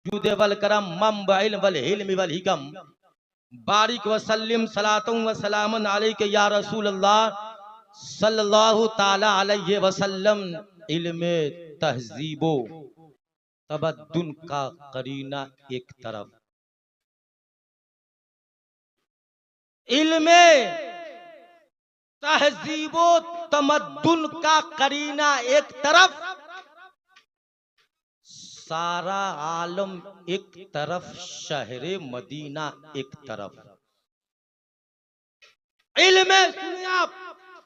जुद वल करम मम बिल वल हिल्म वल हिकम बारिक वसल्लिम सलातुम व सलामन अलैका या रसूल अल्लाह सल्लल्लाहु ताला अलैहि वसल्लम। इल्मे तहजीबो तबद्दुन का करीना एक तरफ, इल्मे तहजीबो तमद्दुन का करीना एक तरफ, सारा आलम एक तरफ, शहरे मदीना एक तरफ। इल्मे सुनिए आप,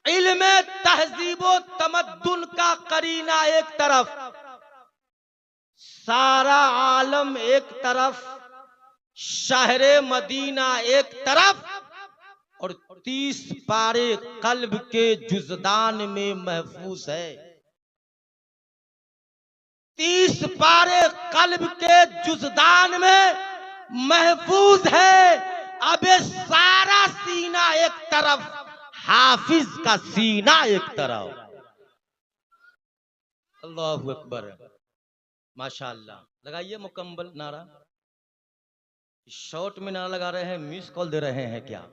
इल्मे तहजीबो तमद्दुन का करीना एक तरफ, सारा आलम एक तरफ, शहरे मदीना एक तरफ, और 30 पारे कल्ब के जुज़दान में महफूज है। 30 पारे कल्ब के जुज़दान में महफूज है। अब सारा सीना एक तरफ, हाफिज का सीना एक तरफ। अल्लाहु अकबर, माशाअल्लाह। लगाइए मुकम्मल नारा। शॉर्ट में नारा लगा रहे हैं, मिस कॉल दे रहे हैं क्या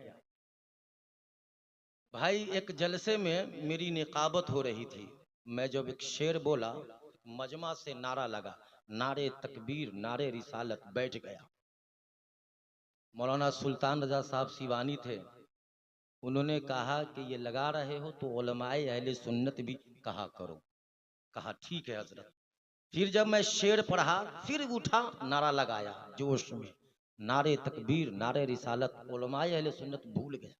भाई? एक जलसे में मेरी निकाबत हो रही थी, मैं जब एक शेर बोला, मजमा से नारा लगा, नारे तकबीर नारे रिसालत, बैठ गया। मौलाना सुल्तान रजा साहब सिवानी थे, उन्होंने कहा कि ये लगा रहे हो तो उलमाए अहले सुन्नत भी कहा करो। कहा ठीक है हजरत। फिर जब मैं शेर पढ़ा, फिर उठा, नारा लगाया जोश में, नारे तकबीर नारे रिसालत, उलमाए अहले सुन्नत भूल गया।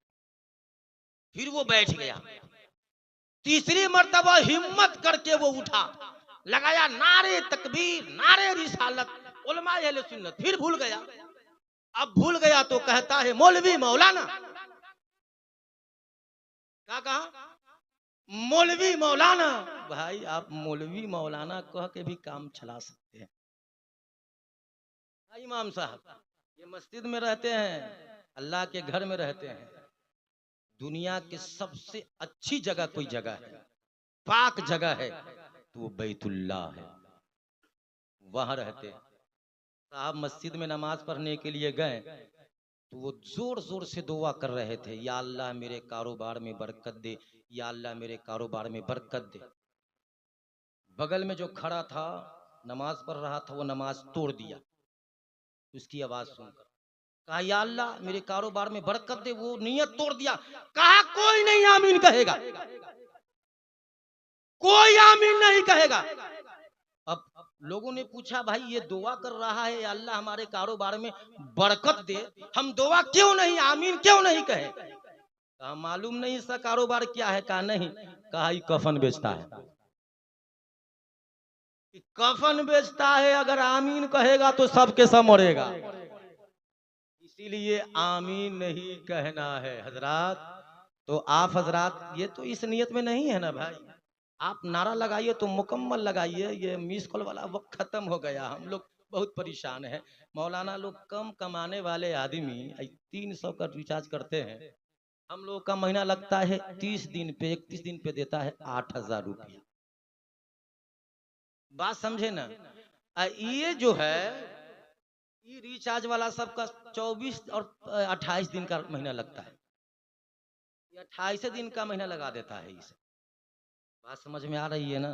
फिर वो बैठ गया। तीसरी मर्तबा हिम्मत करके वो उठा, लगाया नारे तकबीर नारे रिसालत, उलमाए अहले सुन्नत, फिर भूल गया। अब भूल गया तो कहता है मौलवी मौलाना। क्या कहा? मौलवी मौलाना। भाई आप मौलवी मौलाना कह के भी काम चला सकते हैं। इमाम साहब ये मस्जिद में रहते हैं, अल्लाह के घर में रहते हैं। दुनिया की सबसे अच्छी जगह कोई जगह है, पाक जगह है, तो वो बैतुल्ला है, वहां रहते हैं। साहब मस्जिद में नमाज पढ़ने के लिए गए तो वो जोर जोर से दुआ कर रहे थे, या अल्लाह मेरे कारोबार में बरकत दे, या अल्लाह मेरे कारोबार में बरकत दे। बगल में जो खड़ा था नमाज पढ़ रहा था, वो नमाज तोड़ दिया उसकी आवाज सुनकर। कहा या अल्लाह मेरे कारोबार में बरकत दे, वो नियत तोड़ दिया। कहा कोई नहीं आमीन कहेगा, कोई आमीन नहीं कहेगा। अब लोगों ने पूछा भाई ये दुआ कर रहा है अल्लाह हमारे कारोबार में बरकत दे, हम दुआ क्यों नहीं आमीन क्यों नहीं कहे? कहा मालूम नहीं इसका कारोबार क्या है? कहा नहीं। कहा कफन बेचता है। कफन बेचता है, अगर आमीन कहेगा तो सबके सब मरेगा, इसीलिए आमीन नहीं कहना है हजरात। तो आप हजरात ये तो इस नियत में नहीं है ना भाई, आप नारा लगाइए तो मुकम्मल लगाइए। ये मिस कॉल वाला वक्त खत्म हो गया, हम लोग बहुत परेशान है। मौलाना लोग कम कमाने वाले आदमी 300 का रिचार्ज करते हैं, हम लोग का महीना लगता है 30 दिन पे, 31 दिन पे देता है 8,000 रुपया। बात समझे ना? ये जो है ये रिचार्ज वाला सबका 24 और 28 दिन का महीना लगता है, 28 दिन का महीना लगा देता है इसे। बात समझ में आ रही है ना?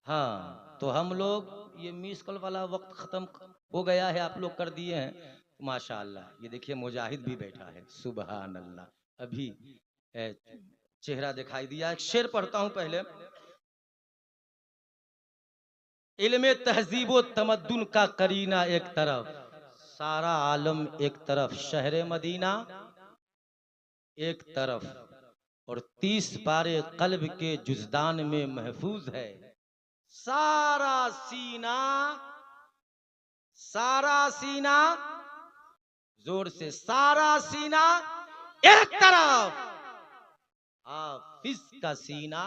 हाँ, तो हम लोग ये मिस कॉल वाला वक्त खत्म हो गया है, आप लोग कर दिए हैं माशाअल्लाह। ये देखिए मुजाहिद भी बैठा है, सुबहान अल्लाह। अभी चेहरा दिखाई दिया। एक शेर पढ़ता हूं पहले। इल्मे तहजीबो तमद्दुन का करीना एक तरफ, सारा आलम एक तरफ, शहरे मदीना एक तरफ, और 30 पारे कल्ब के जुज़दान में महफूज है। सारा सीना, सारा सीना, जोर से सारा सीना एक तरफ, हाफिज का सीना,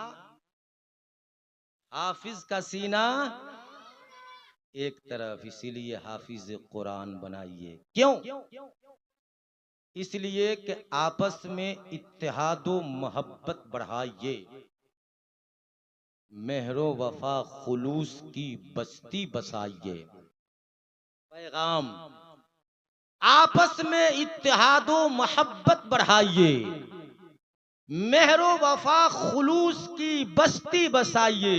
हाफिज का सीना एक तरफ। इसीलिए हाफिज कुरान बनाइए। क्यों? इसलिए कि आपस में इत्तेहादो मोहब्बत बढ़ाइए, मेहरो वफा खुलूस की बस्ती बसाइए। पैगाम, आपस में इत्तेहादो मोहब्बत बढ़ाइए, मेहरो वफा खुलूस की बस्ती बसाइए,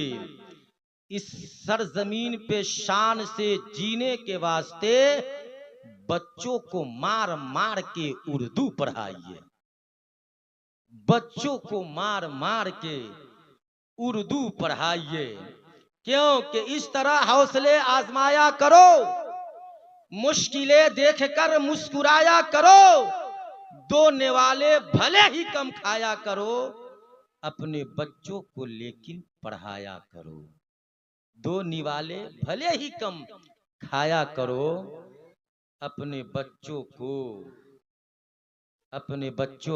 इस सरजमीन पे शान से जीने के वास्ते बच्चों को मार मार के उर्दू पढ़ाइए, बच्चों को मार मार के उर्दू पढ़ाइए। क्योंकि इस तरह हौसले आजमाया करो, मुश्किलें देखकर मुस्कुराया करो, दो निवाले भले ही कम खाया करो, अपने बच्चों को लेकिन पढ़ाया करो। दो निवाले भले ही कम खाया करो, अपने बच्चों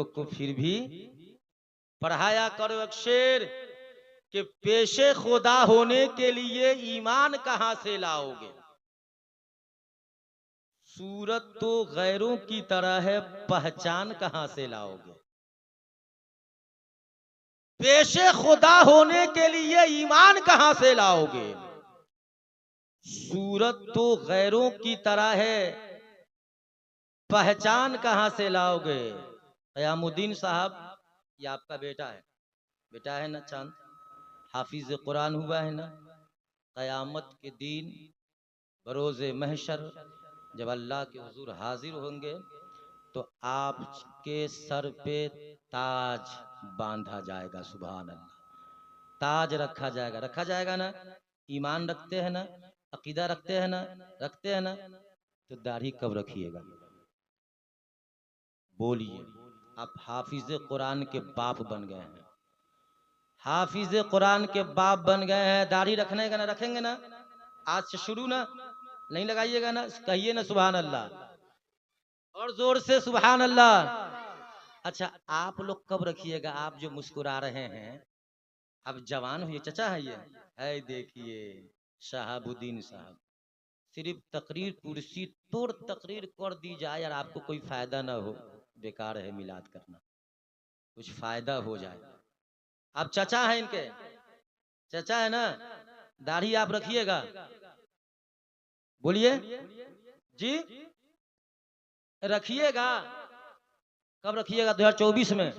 को फिर भी पढ़ाया करो। एक शेर कि पेशे खुदा होने के लिए ईमान कहां से लाओगे, सूरत तो गैरों की तरह है, पहचान कहां से लाओगे। पेशे खुदा होने के लिए ईमान कहां से लाओगे, सूरत तो गैरों की तरह है, पहचान कहां से लाओगे। कयामुद्दीन साहब, ये आपका बेटा है ना चांद, हाफिज कुरान हुआ है ना। कयामत के दिन बरोज़े महशर जब अल्लाह के हुजूर हाजिर होंगे तो आपके सर पे ताज बांधा जाएगा। सुभान अल्लाह। ताज रखा जाएगा ना। ईमान रखते हैं ना, अकीदा रखते हैं ना, तो दाढ़ी कब रखिएगा? बोलिए। आप हाफिज कुरान के बाप बन गए हैं, हाफिज कुरान के बाप बन गए हैं, दाढ़ी रखने का ना, रखेंगे ना? आज से शुरू ना, नहीं लगाइएगा ना, कहिए ना सुभान अल्लाह और जोर से सुभान अल्लाह। अच्छा, आप लोग कब रखिएगा? आप जो मुस्कुरा रहे हैं, अब जवान हुए, चचा है ये है, देखिए शहाबुद्दीन साहब, सिर्फ तकरीर कुर्सी तोड़ तकरीर कर दी जाए और आपको कोई फायदा ना हो, बेकार है मिलाद करना, कुछ फायदा हो जाए। आप चचा है इनके, चचा है ना, दाढ़ी आप रखिएगा। बोलिए जी, रखिएगा। कब रखिएगा? 2024 में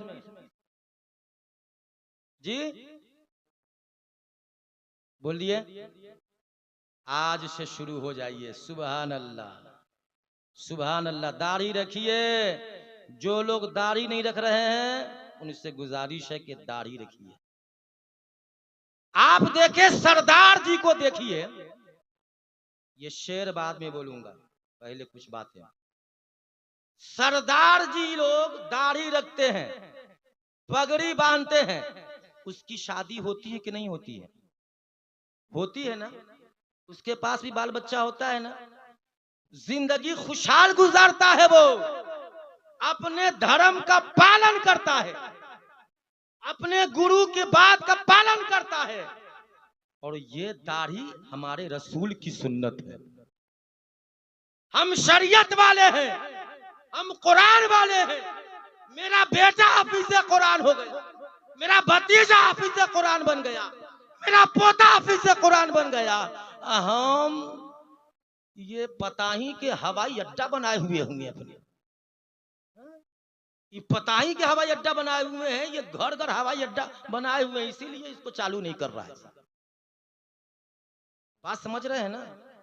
जी, बोलिए। आज से शुरू हो जाइए। सुभान अल्लाह, सुभान अल्लाह। दाढ़ी रखिए। जो लोग दाढ़ी नहीं रख रहे हैं उनसे गुजारिश है कि दाढ़ी रखिए। आप देखे सरदार जी को, देखिए, ये शेर बाद में बोलूंगा, पहले कुछ बातें। सरदार जी लोग दाढ़ी रखते हैं, पगड़ी बांधते हैं, उसकी शादी होती है कि नहीं होती है? होती है ना। उसके पास भी बाल बच्चा होता है ना, जिंदगी खुशहाल गुजारता है, वो अपने धर्म का पालन करता है, अपने गुरु की बात का पालन करता है। और ये दाढ़ी हमारे रसूल की सुन्नत है। हम शरीयत वाले हैं, हम कुरान वाले हैं। मेरा बेटा हाफिज कुरान हो गया, मेरा भतीजा हाफिज कुरान बन गया, मेरा पोता हाफिज कुरान बन गया। हम ये पता ही के हवाई अड्डा बनाए हुए होंगे अपने, ये पता ही के हवाई अड्डा बनाए हुए हैं, ये घर घर हवाई अड्डा बनाए हुए हैं, इसीलिए इसको चालू नहीं कर रहा है। बात समझ रहे हैं ना?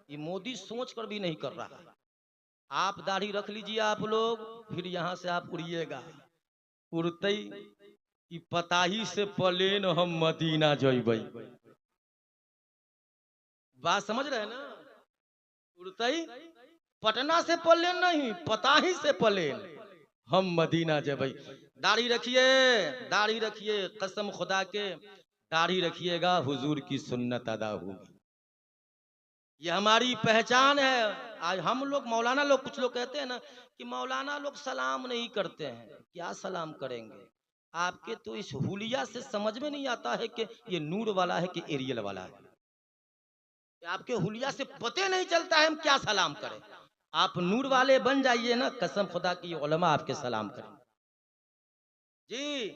ये मोदी सोच कर भी नहीं कर रहा है। आप दाढ़ी रख लीजिए आप लोग, फिर यहां से आप उड़िएगा, उड़ते ही पता ही से प्लेन हम मदीना जइबै। बात समझ रहे हैं ना? उड़ते ही पटना से प्लेन नहीं, पता ही से प्लेन हम मदीना जबै। दाढ़ी रखिए, दाढ़ी रखिए, कसम खुदा के दाढ़ी रखिएगा, हुजूर की सुन्नत अदा होगी। ये हमारी पहचान है। आज हम लोग मौलाना लोग, कुछ लोग कहते हैं ना कि मौलाना लोग सलाम नहीं करते हैं। क्या सलाम करेंगे? आपके तो इस हुलिया से समझ में नहीं आता है कि ये नूर वाला है कि एरियल वाला है। आपके हुलिया से पते नहीं चलता है हम क्या सलाम करें। आप नूर वाले बन जाइए ना, कसम खुदा की उलमा आपके सलाम करें जी,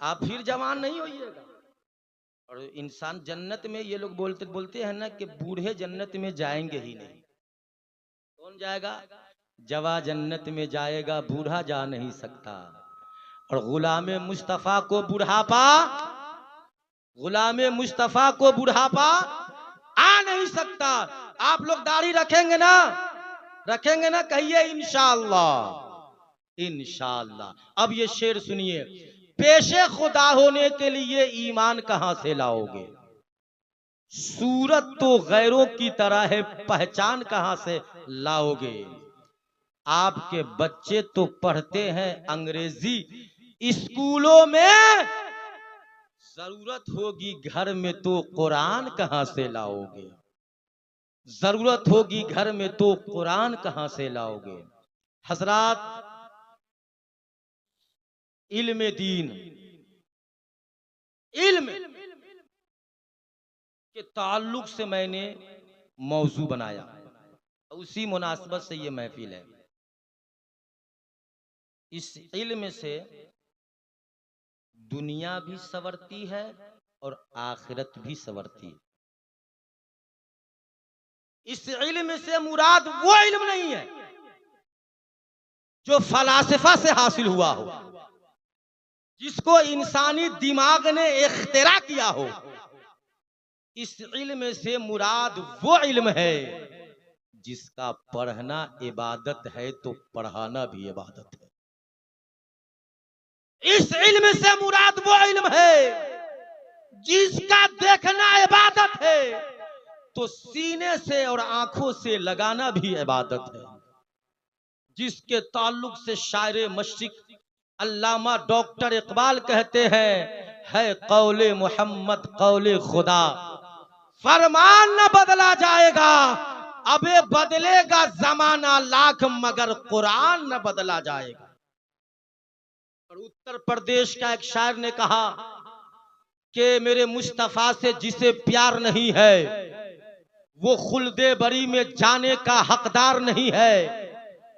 आप फिर जवान नहीं होइएगा। और इंसान जन्नत में, ये लोग बोलते हैं ना कि बूढ़े जन्नत में जाएंगे ही नहीं। कौन जाएगा? जवा जन्नत में जाएगा, बूढ़ा जा नहीं सकता। और गुलामे मुस्तफा को बुढ़ापा, गुलामे मुस्तफा को बुढ़ापा आ नहीं सकता। आप लोग दाढ़ी रखेंगे ना? रखेंगे ना? कहिए इंशाअल्लाह। इंशाअल्लाह। अब ये शेर सुनिए, पेशे खुदा होने के लिए ईमान कहां से लाओगे? सूरत तो गैरों की तरह है, पहचान कहां से लाओगे? आपके बच्चे तो पढ़ते हैं अंग्रेजी स्कूलों में, जरूरत होगी घर में तो कुरान कहां से लाओगे? जरूरत होगी घर में तो कुरान कहां से लाओगे? हजरात, इल्म दीन, इल्म के ताल्लुक से मैंने मौजू बनाया, उसी मुनासबत से ये महफिल है। इस इल्म से दुनिया भी संवरती है और आखिरत भी संवरती है। इस इल्म से मुराद वो इल्म नहीं है जो फलासफा से हासिल हुआ हो, जिसको इंसानी दिमाग ने इख्तिरा किया हो। इस इल्म से मुराद वो इल्म है जिसका पढ़ना इबादत है तो पढ़ाना भी इबादत है। इस इल्म से मुराद वो इल्म है जिसका देखना इबादत है तो सीने से और आंखों से लगाना भी इबादत है। जिसके ताल्लुक से शायर मशरिक अल्लामा डॉक्टर इकबाल कहते हैं, है कौले मोहम्मद कौले खुदा, फरमान न बदला जाएगा, अबे बदलेगा जमाना लाख मगर कुरान न बदला जाएगा। और उत्तर प्रदेश का एक शायर ने कहा कि मेरे मुस्तफा से जिसे प्यार नहीं है वो खुल्दे बरी में जाने का हकदार नहीं है।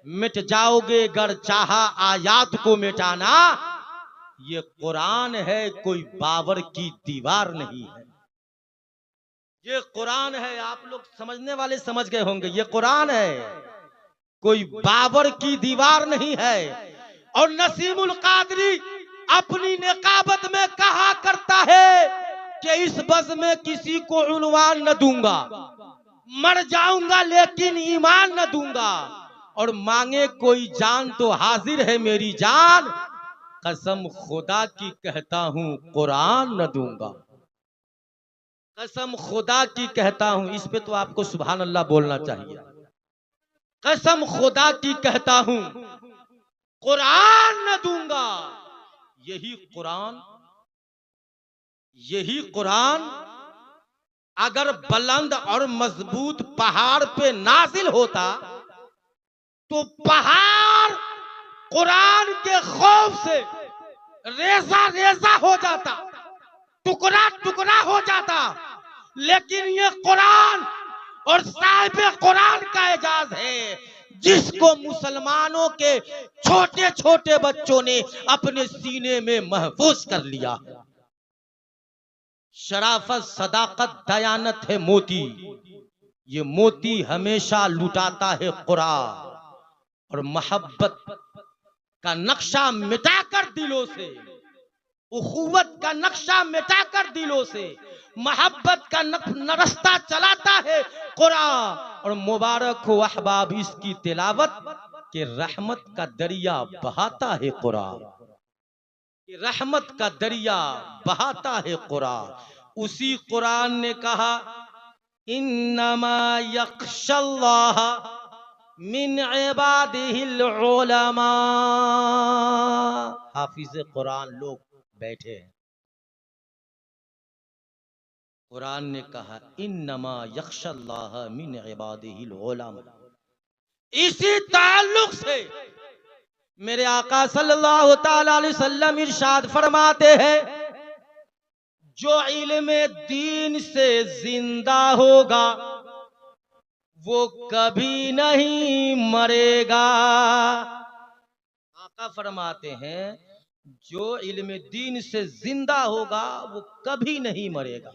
मिट जाओगे गर चाहा आयात को मिटाना, ये कुरान है कोई बाबर की दीवार नहीं है। ये कुरान है, आप लोग समझने वाले समझ गए होंगे, ये कुरान है कोई बाबर की दीवार नहीं है। और नसीमुल कादरी अपनी निकाबत में कहा करता है कि इस बज़ में किसी को उन्वान न दूंगा, मर जाऊंगा लेकिन ईमान न दूंगा, और मांगे कोई जान तो हाजिर है मेरी जान, कसम खुदा की कहता हूं कुरान न दूंगा। कसम खुदा की कहता हूं, इस पे तो आपको सुभान अल्लाह बोलना चाहिए। कसम खुदा की कहता हूं कुरान न दूंगा। यही कुरान, यही कुरान अगर बुलंद और मजबूत पहाड़ पे नाजिल होता तो पहाड़ कुरान के खौफ से रेजा रेजा हो जाता, टुकड़ा टुकड़ा हो जाता। लेकिन ये कुरान और साहिब कुरान का एजाज है जिसको मुसलमानों के छोटे छोटे बच्चों ने अपने सीने में महफूज कर लिया। शराफत, सदाकत, दयानत है मोती, ये मोती हमेशा लुटाता है कुरान। और मोहब्बत का नक्शा मिटाकर दिलों से, उखुवत का नक्शा मिटाकर दिलों से मोहब्बत का रास्ता चलाता है कुरान। और मुबारक हो अहबाब इसकी तिलावत के रहमत का दरिया बहाता है कुरान, रहमत का दरिया बहाता है कुरान। उसी कुरान ने कहा इन्नमा यख्शल्लाह मिन इबादिहिल उलमा। हाफिज कुरान लोग बैठे हैं, कुरान ने कहा इन्नमा यख्शल्लाह मिन इबादिहिल उलमा। इसी ताल्लुक से मेरे आका सल्लल्लाहु ताला अलैहि वसल्लम इरशाद फरमाते हैं, जो इल्म दीन से जिंदा होगा वो कभी नहीं मरेगा। आका फरमाते हैं जो इल्म दीन से जिंदा होगा वो कभी नहीं मरेगा।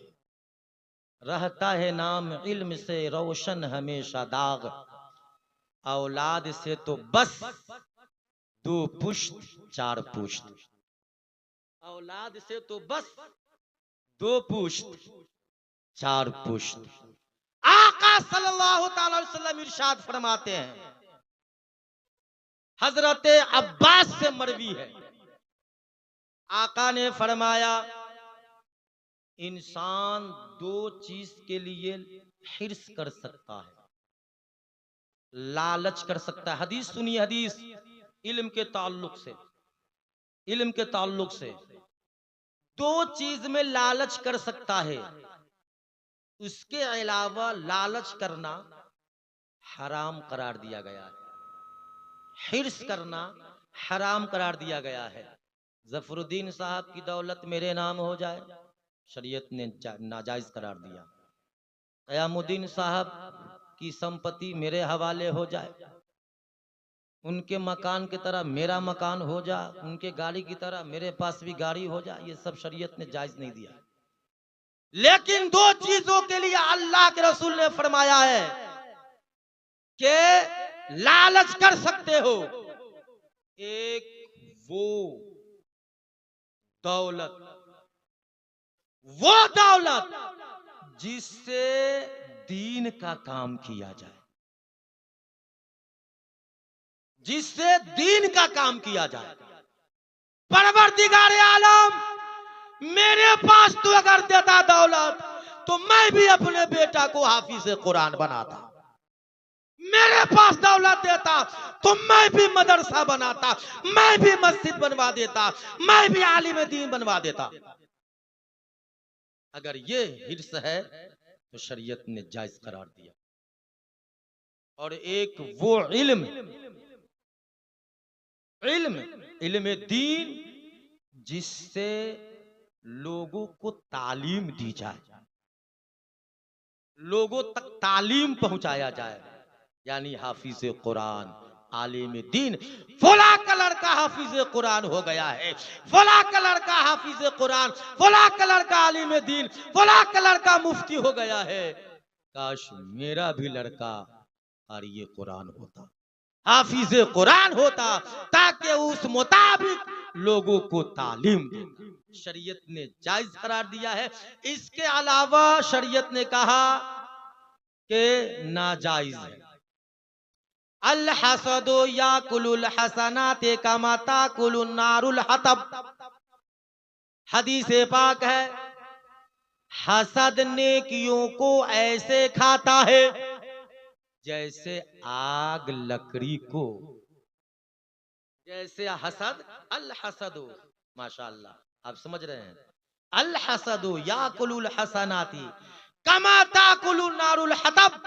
रहता है नाम इल्म से रोशन हमेशा दाग, औलाद से तो बस 2 पुश्त 4 पुश्त, औलाद से तो बस 2 पुश्त 4 पुश्त। आका सल्लल्लाहु अलैहि वसल्लम इरशाद फरमाते हैं, हजरत अब्बास से मरवी है, आका ने फरमाया इंसान 2 चीज के लिए हिर्स कर सकता है, लालच कर सकता है। हदीस सुनिए, हदीस इल्म के ताल्लुक से, इल्म के ताल्लुक से 2 चीज में लालच कर सकता है, उसके अलावा लालच करना हराम करार दिया गया है, हिर्स करना हराम करार दिया गया है। जफरुद्दीन साहब की दौलत मेरे नाम हो जाए, शरीयत ने नाजायज करार दिया। कयामुद्दीन साहब की संपत्ति मेरे हवाले हो जाए, उनके मकान की तरह मेरा मकान हो जा, उनके गाड़ी की तरह मेरे पास भी गाड़ी हो जा, ये सब शरीयत ने जायज नहीं दिया। लेकिन 2 चीजों के लिए अल्लाह के रसूल ने फरमाया है कि लालच कर सकते हो। एक वो दौलत, वो दौलत जिससे दीन का काम किया जाए, जिससे दीन का काम किया जाए। परवरदिगार आलम मेरे पास तो अगर देता दौलत तो मैं भी अपने बेटा को हाफिज कुरान बनाता, मेरे पास दौलत देता तो मैं भी मदरसा बनाता, मैं भी मस्जिद बनवा देता, मैं भी आलिम दीन बनवा देता। अगर ये हिर्स है तो शरीयत ने जायज करार दिया। और एक वो इल्म, इल्म इल्म दीन जिससे लोगों को तालीम दी जाए, लोगों तक तालीम पहुंचाया जाए, यानी हाफिज कुरान, आलिम दीन। फला का लड़का हाफिज कुरान हो गया है, फला का लड़का हाफिज कुरान, फला का लड़का आलिम दीन, फला का लड़का मुफ्ती हो गया है। काश मेरा भी लड़का कारिए कुरान होता, हाफिज कुरान होता, ताकि उस मुताबिक लोगों को तालीम दे। शरीयत ने जायज करार दिया है। इसके अलावा शरीयत ने कहा कि नाजायज है। अल हसदो याकुलुल हसनाते कमा ताकुलुन नारुल हतब, हदीस पाक है, हसद नेकियों को ऐसे खाता है जैसे आग लकड़ी को, जैसे हसद, अल हसदो, माशाअल्लाह आप समझ रहे हैं, अल हसदो याकुलुल हसनाती कमा ताकुलुन नारुल हतब,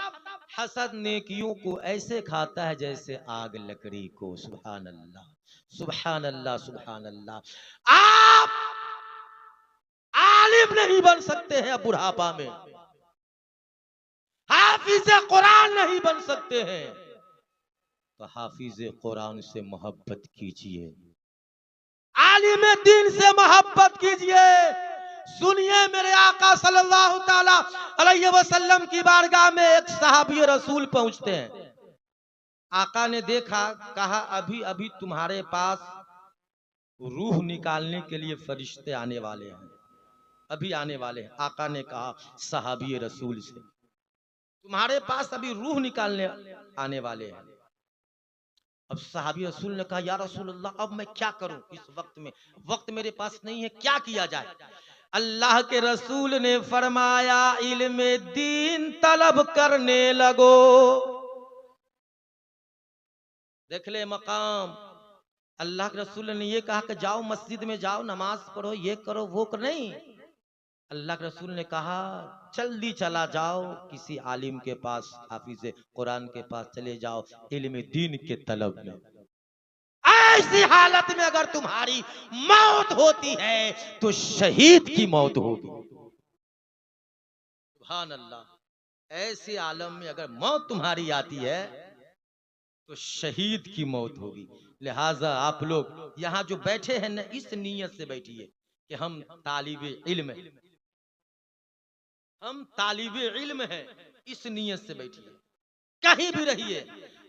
हसद नेकियों को ऐसे खाता है जैसे आग लकड़ी को। सुभान अल्लाह, सुभान अल्लाह, सुभान अल्लाह। आप आलिम नहीं बन सकते हैं बुढ़ापा में, हाफिज कुरान नहीं बन सकते हैं, तो हाफिज कुरान से मोहब्बत कीजिए, आलिम दीन से मोहब्बत कीजिए। सुनिए, मेरे आका सल्लल्लाहु ताला अलैहि वसल्लम की बारगाह में एक सहाबी रसूल पहुंचते हैं। आका ने देखा, कहा अभी अभी तुम्हारे पास रूह निकालने के लिए फरिश्ते आने वाले हैं, अभी आने वाले हैं। आका ने कहा सहाबी रसूल से, तुम्हारे पास अभी रूह निकालने आने वाले हैं। अब सहाबी रसूल ने कहा या रसूल अल्लाह, अब मैं क्या करूं, इस वक्त में वक्त मेरे पास नहीं है, क्या किया जाए। अल्लाह के रसूल ने फरमाया इल्म दीन तलब करने लगो। देख ले मकाम, अल्लाह के रसूल ने ये कहा कि जाओ मस्जिद में जाओ, नमाज पढ़ो, ये करो वो करो, नहीं। अल्लाह के रसूल ने कहा जल्दी चला जाओ किसी आलिम के पास, हाफिज कुरान के पास चले जाओ, इल्म दीन के तलब में। ऐसी हालत में अगर तुम्हारी मौत होती है तो शहीद की मौत होगी। सुभान अल्लाह। ऐसे आलम में अगर मौत तुम्हारी आती है तो शहीद की मौत होगी। लिहाजा आप लोग यहाँ जो बैठे हैं ना, इस नीयत से बैठिए कि हम तालिबे इल्म हैं, हम तालिबे इल्म हैं, इस नीयत से बैठिए। कहीं भी रहिए,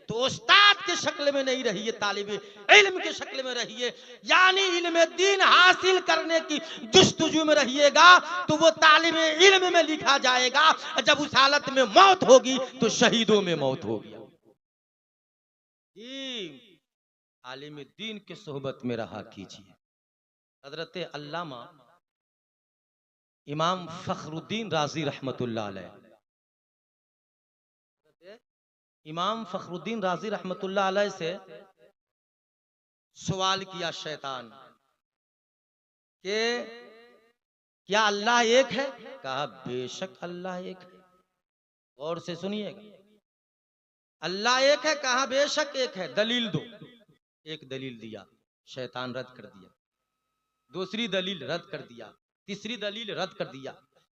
तो उस्ताद के शक्ल में नहीं रहिए, तालिब इल्म के शक्ल में रहिए, यानी इल्म दीन हासिल करने की जुस्तजू में रहिएगा तो वो तालिब इल्म में लिखा जाएगा। जब उस हालत में मौत होगी तो शहीदों में मौत होगी। आलिम दीन के सोहबत में रहा कीजिए। हजरत अल्लामा इमाम फखरुद्दीन राजी रहमतुल्लाह अलैह, इमाम फखरुद्दीन राजी रहमतुल्लाह अलैह से सवाल किया शैतान कि क्या अल्लाह एक है? कहा बेशक अल्लाह एक है। और से सुनिएगा, अल्लाह एक है, कहा बेशक एक है, दलील दो। एक दलील दिया, शैतान रद्द कर दिया। दूसरी दलील रद्द कर दिया, तीसरी दलील रद्द कर दिया,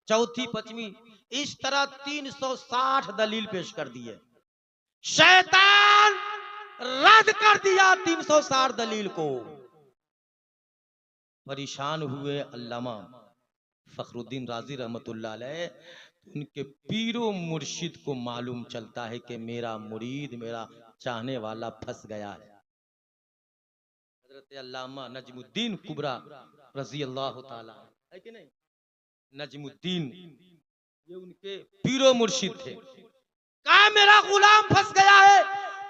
चौथी पांचवी, इस तरह 360 दलील पेश कर दिए। शैतान रद्द कर दिया 360 दलील को। परेशान हुए अल्लामा फखरुद्दीन राजी रहमतुल्लाह अलैह। उनके पीरो मुर्शिद को मालूम चलता है कि मेरा मुरीद, मेरा चाहने वाला फंस गया है। हजरत अल्लामा नजमुद्दीन कुबरा रजी अल्लाह ताला है कि नहीं, नजमुद्दीन ये उनके पीरो मुर्शिद थे। कहा मेरा गुलाम फंस गया है,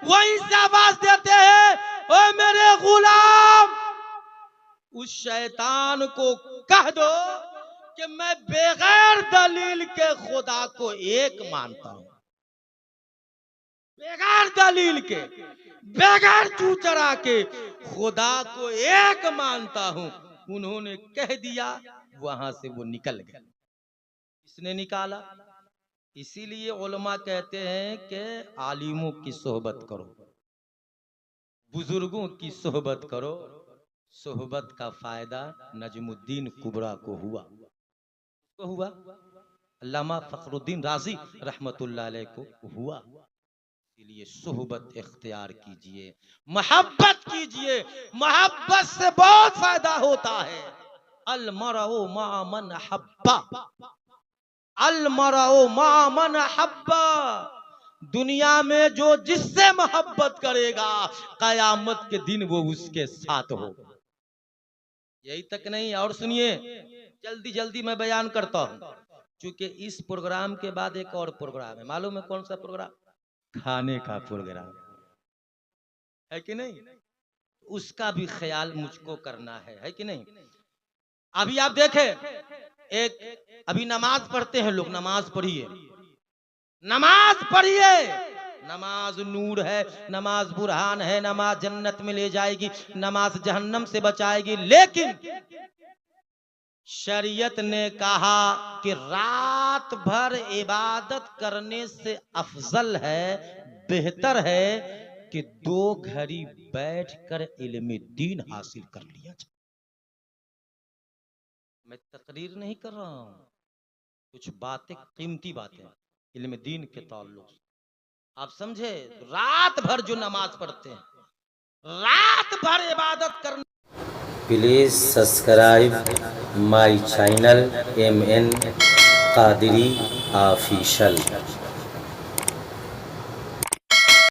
वहीं से आवाज देते हैं, ओ मेरे गुलाम, उस शैतान को कह दो कि मैं बगैर दलील के खुदा को एक मानता हूं, बगैर दलील के, बगैर चूचरा के खुदा को एक मानता हूं। उन्होंने कह दिया, वहां से वो निकल गए। किसने निकाला? इसीलिए उलमा कहते हैं कि आलिमों की सोहबत करो, बुजुर्गों की सोहबत करो। सोहबत का फायदा नजमुद्दीन कुबरा को हुआ, अल्लामा फखरुद्दीन राजी रहमतुल्लाह अलैह को हुआ। इसलिए सोहबत इख्तियार कीजिए, मोहब्बत कीजिए, मोहब्बत से बहुत फायदा होता है। अल मरओ मा मन हब्बा, अल मरओ मा मन हब्बा, दुनिया में जो जिससे मोहब्बत करेगा कयामत के दिन वो उसके साथ होगा। यही तक नहीं, और सुनिए, जल्दी जल्दी मैं बयान करता हूं, क्योंकि इस प्रोग्राम के बाद एक और प्रोग्राम है। मालूम है कौन सा प्रोग्राम? खाने का प्रोग्राम है कि नहीं? उसका भी ख्याल मुझको करना है कि नहीं? अभी आप देखें, एक अभी नमाज पढ़ते हैं लोग, नमाज पढ़िए, नमाज पढ़िए, नमाज नूर है, नमाज बुरहान है, नमाज जन्नत में ले जाएगी, नमाज जहन्नम से बचाएगी। लेकिन शरीयत ने कहा कि रात भर इबादत करने से अफजल है, बेहतर है कि 2 घड़ी बैठकर इल्म दीन हासिल कर लिया जाए। मैं तकरीर नहीं कर रहा हूं, कुछ बातें, कीमती बातें इल्म दीन के ताल्लुक से आप समझे। रात भर जो नमाज पढ़ते हैं, रात भर इबादत करने। Please subscribe my channel MN Qadri official.